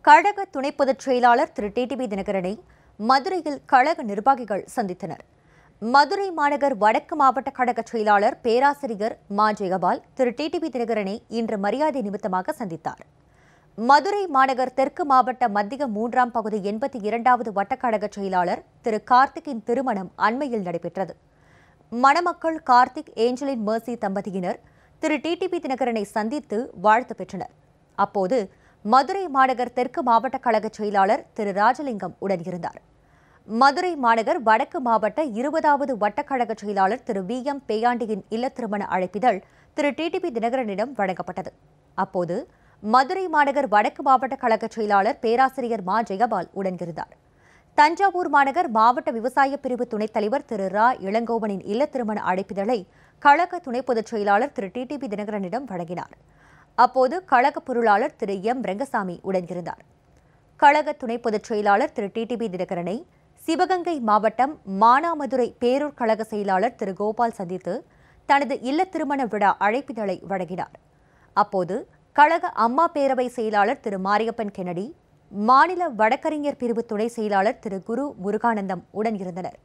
கழக துணை பொதுச் செயலாளர் திரு டிடிவி தினகரனை மதுரையில் கழக நிர்வாகிகள் சந்தித்தனர். மதுரை மாநகர் வடக்கு மாவட்ட கழக செயலாளர் பேராசிரியர் மா. ஜெயபால் திரு டிடிவி தினகரனை இன்று மரியாதை நிமித்தமாக சந்தித்தார். மதுரை மாநகர் தெற்கு மாவட்ட மத்திய 3ஆம் பகுதி 82வது வட்டக்கழக செயலாளர் திரு கார்த்திக்கின் திருமணம் அண்மையில் நடைபெற்றது. மணமக்கள் கார்த்திக் ஏஞ்சலின் மெர்சி தம்பதியினர் திரு டிடிவி தினகரனை சந்தித்து வாழ்த்து பெற்றனர். அப்போது மதுரை மாநகர் தெற்கு மாவட்ட கழக செயலாளர் திரு ராஜலிங்கம் உடனிருந்தார். மதுரை மாநகர் வடக்கு மாவட்ட 20வது வட்டக்கழக செயலாளர் திரு வி.எம். பேயாண்டியின் இல்ல திருமண அழைப்பிதழ் திரு டிடிவி தினகரனிடம் வழங்கப்பட்டது. அப்போது மதுரை மாநகர் வடக்கு மாவட்ட கழக செயலாளர் பேராசிரியர் மா. ஜெயபால் உடனிருந்தார். தஞ்சாவூர் மாநகர் மாவட்ட விவசாய பிரிவு துணைத் தலைவர் திரு ரா. இளங்கோவனின் இல்ல திருமண அழைப்பிதழை கழக துணை பொதுச் செயலாளர் திரு டிடிவி தினகரனிடம் வழங்கினார். அப்போது கழக பொருளாளர் திரு எம். ரெங்கசாமி உடனிருந்தார். கழக துணை பொதுச் செயலாளர் திரு டிடிவி தினகரனை சிவகங்கை மாவட்டம் மானாமதுரை பேரூர் கழக செயலாளர் திரு கோபால் சந்தித்து தனது இல்ல திருமண விழா அழைப்பிதழை வழங்கினார். அப்போது கழக அம்மா பேரவை செயலாளர் திரு மாரியப்பன் கென்னடி, மாநில வழக்கறிஞர் பிரிவு துணை செயலாளர் திரு குரு முருகானந்தம் உடனிருந்தனர்.